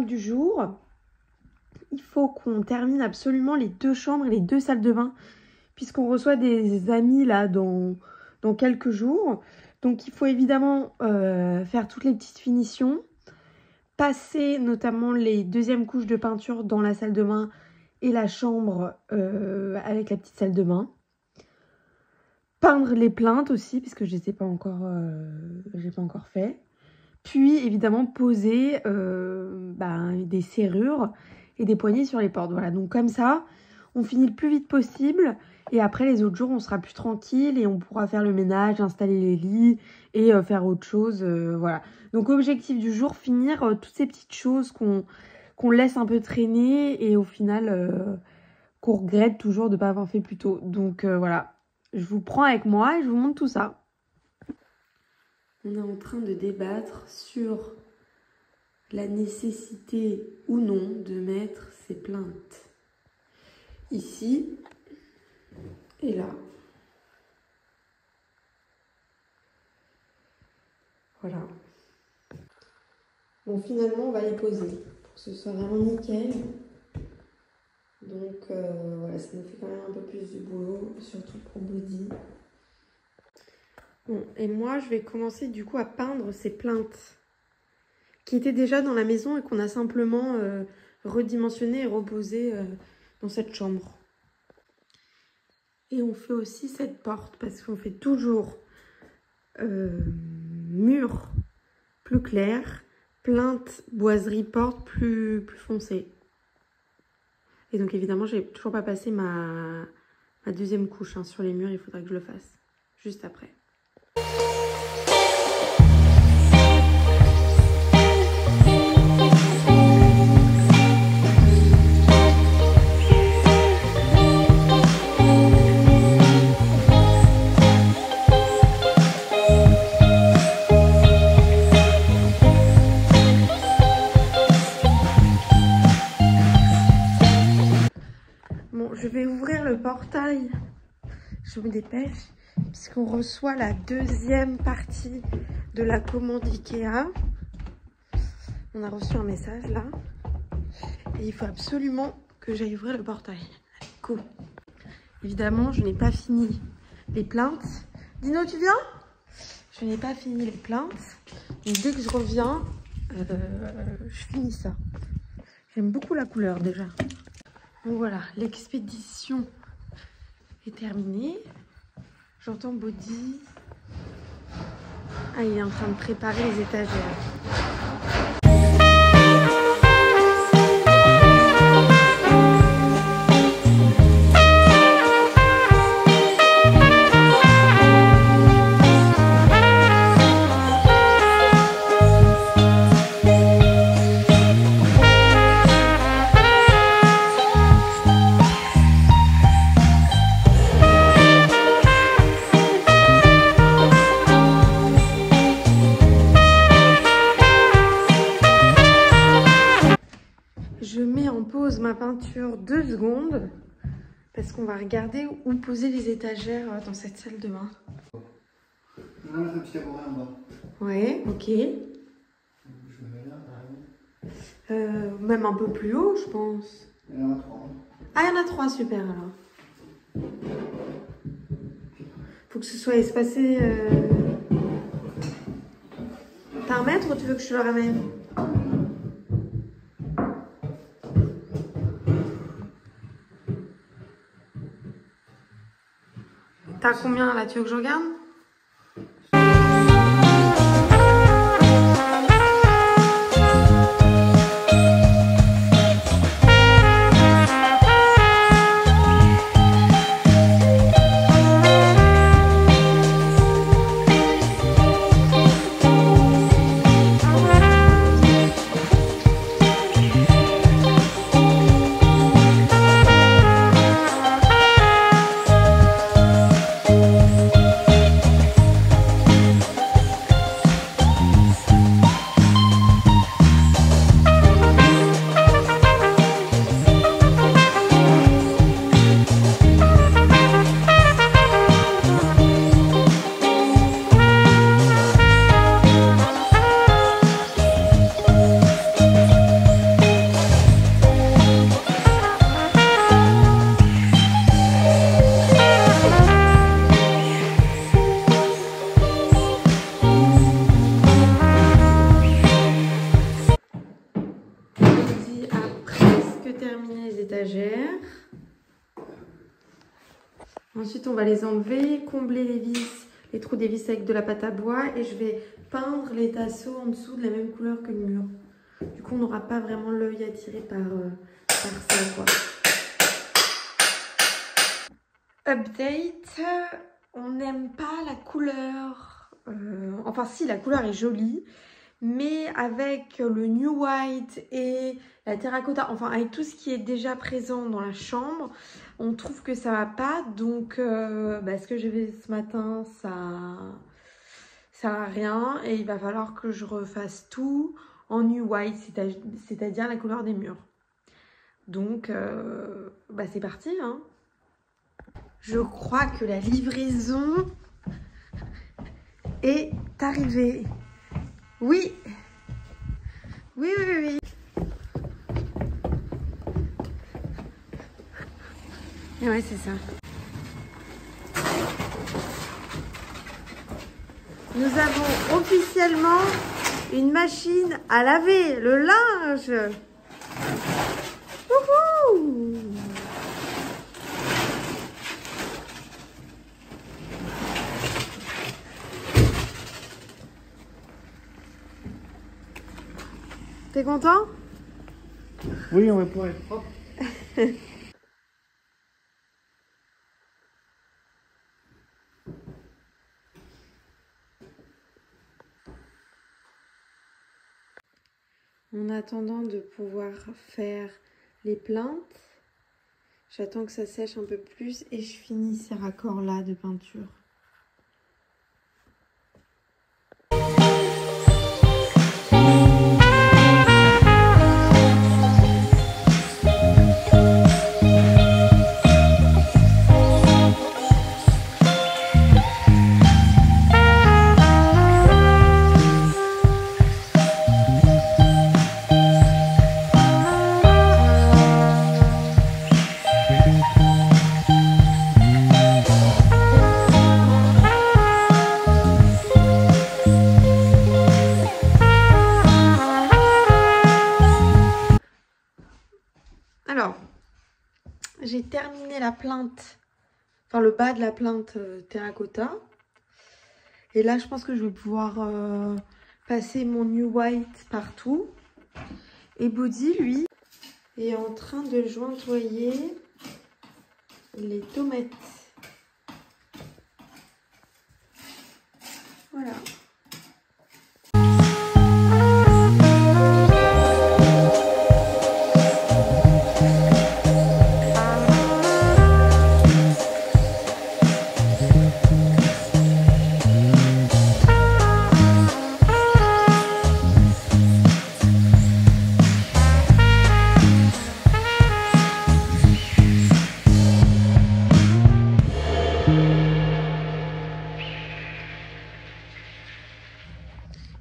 du jour. Il faut qu'on termine absolument les 2 chambres et les 2 salles de bain, puisqu'on reçoit des amis là dans quelques jours. Donc il faut évidemment faire toutes les petites finitions, passer notamment les 2e couches de peinture dans la salle de bain et la chambre avec la petite salle de bain. Peindre les plinthes aussi, puisque je les ai pas encore, j'ai pas encore fait. Puis évidemment poser des serrures et des poignées sur les portes. Voilà, donc comme ça, on finit le plus vite possible. Et après, les autres jours, on sera plus tranquille et on pourra faire le ménage, installer les lits et faire autre chose. Voilà. Donc objectif du jour, finir toutes ces petites choses qu'on laisse un peu traîner et au final, qu'on regrette toujours de ne pas avoir fait plus tôt. Donc voilà, je vous prends avec moi et je vous montre tout ça. On est en train de débattre sur la nécessité ou non de mettre ces plinthes ici et là. Voilà. Bon, finalement, on va les poser pour que ce soit vraiment nickel. Donc, voilà, ça nous fait quand même un peu plus de boulot, surtout pour Body. Bon, et moi, je vais commencer du coup à peindre ces plinthes qui étaient déjà dans la maison et qu'on a simplement redimensionné et reposé dans cette chambre. Et on fait aussi cette porte parce qu'on fait toujours mur plus clair, plinthe, boiserie, porte plus foncée. Et donc évidemment, j'ai toujours pas passé ma 2e couche sur les murs, il faudra que je le fasse juste après. Je vais ouvrir le portail, je me dépêche, puisqu'on reçoit la 2e partie de la commande Ikea. On a reçu un message là, et il faut absolument que j'aille ouvrir le portail. Allez, go. Évidemment, je n'ai pas fini les plinthes. Dino, tu viens? Je n'ai pas fini les plinthes, donc dès que je reviens, je finis ça. J'aime beaucoup la couleur déjà. Donc voilà, l'expédition est terminée. J'entends Body. Ah, il est en train de préparer les étagères. Je mets en pause ma peinture 2 secondes parce qu'on va regarder où poser les étagères dans cette salle de bain. Je vais mettre un petit tabouret en bas. Ouais, ok. Je me mets là, par exemple. Même un peu plus haut, je pense. Il y en a 3. Ah, il y en a 3, super alors. Faut que ce soit espacé. T'as 1 mètre ou tu veux que je te le ramène? T'as combien là? Tu veux que je regarde? terminé les étagères. Ensuite, on va les enlever, combler les vis, les trous des vis avec de la pâte à bois et je vais peindre les tasseaux en dessous de la même couleur que le mur. Du coup, on n'aura pas vraiment l'œil attiré par ça, quoi. Update, on n'aime pas la couleur. Enfin, si, la couleur est jolie. Mais avec le New White et la terracotta, enfin avec tout ce qui est déjà présent dans la chambre, on trouve que ça va pas. Donc ce que j'ai fait ce matin, ça sert à rien. Et il va falloir que je refasse tout en New White, c'est-à-dire la couleur des murs. Donc c'est parti, hein. Je crois que la livraison est arrivée. Oui. Oui, oui, oui. Et ouais, c'est ça. Nous avons officiellement une machine à laver le linge. Wouhou! T'es content? Oui, on va pouvoir être propre. En attendant de pouvoir faire les plaintes, j'attends que ça sèche un peu plus et je finis ces raccords là de peinture. Alors, j'ai terminé la plainte, enfin le bas de la plainte terracotta. Et là, je pense que je vais pouvoir passer mon New White partout. Et Body, lui, est en train de jointoyer les tomates. Voilà.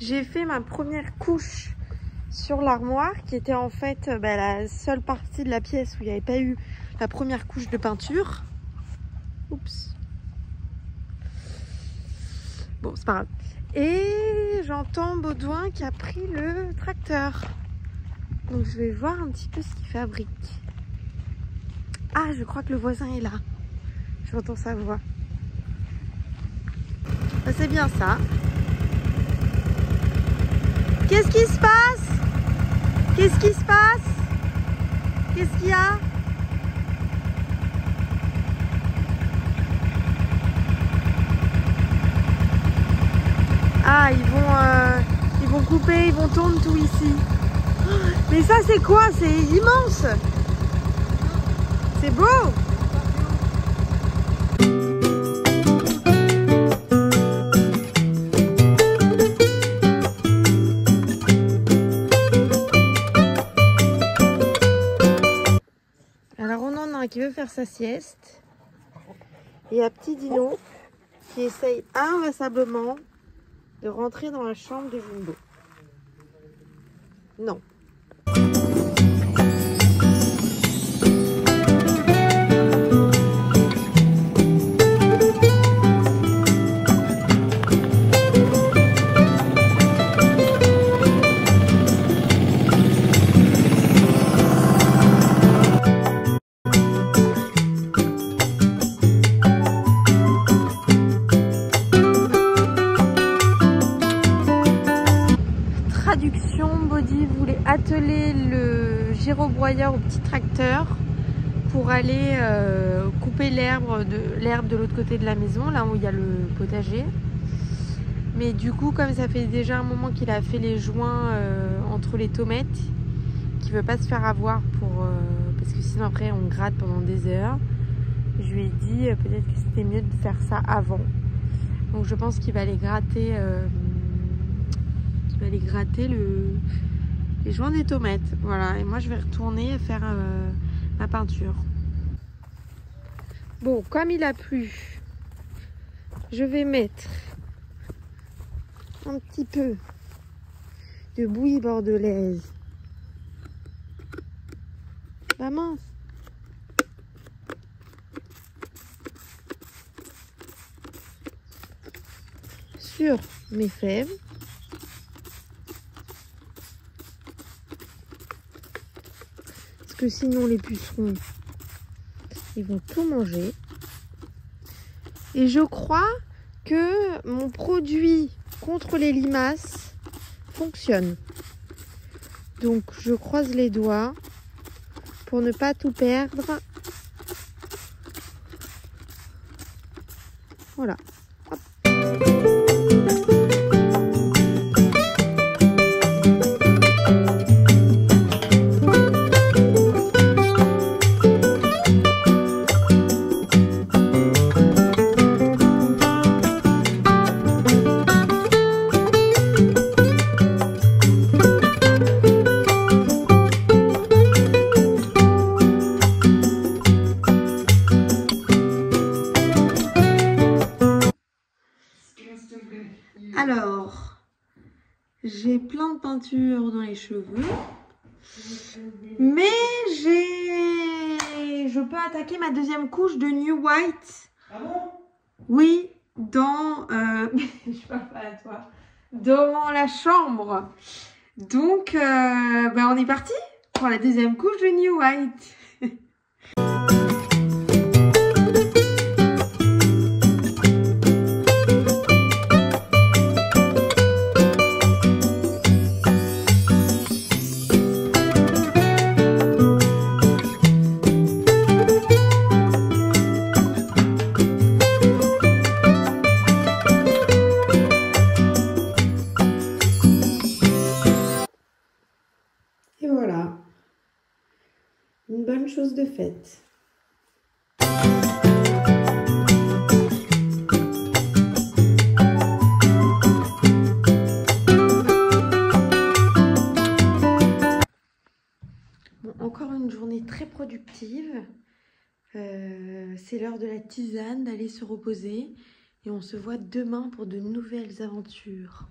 J'ai fait ma première couche sur l'armoire qui était en fait la seule partie de la pièce où il n'y avait pas eu la première couche de peinture. Oups. Bon, c'est pas grave. Et j'entends Baudouin qui a pris le tracteur. Donc je vais voir un petit peu ce qu'il fabrique. Ah, je crois que le voisin est là. J'entends sa voix. Ah, c'est bien ça. Qu'est-ce qui se passe? Qu'est-ce qui se passe? Qu'est-ce qu'il y a? Ah, ils vont couper, ils vont tourner tout ici. Oh, mais ça, c'est quoi? C'est immense. C'est beau. Qui veut faire sa sieste et il y a petit Dino qui essaye inlassablement de rentrer dans la chambre de Jumbo. Non. broyeur au petit tracteur pour aller couper l'herbe de l'autre côté de la maison, là où il y a le potager. Mais du coup, comme ça fait déjà un moment qu'il a fait les joints entre les tomates, qu'il veut pas se faire avoir parce que sinon après on gratte pendant des heures. Je lui ai dit peut-être que c'était mieux de faire ça avant. Donc je pense qu'il va aller gratter, les joints des tomates. Voilà, et moi je vais retourner faire ma peinture. Bon, comme il a plu, je vais mettre un petit peu de bouillie bordelaise. La mince. Sur mes fèves. Parce que sinon les pucerons, ils vont tout manger. Et je crois que mon produit contre les limaces fonctionne. Donc je croise les doigts pour ne pas tout perdre. Voilà. Hop. Alors, j'ai plein de peinture dans les cheveux, mais je peux attaquer ma deuxième couche de New White. Ah bon? Oui, je parle pas à toi, dans la chambre. Donc, on est parti pour la deuxième couche de New White. Et voilà, une bonne chose de faite. Bon, encore une journée très productive. C'est l'heure de la tisane, d'aller se reposer. Et on se voit demain pour de nouvelles aventures.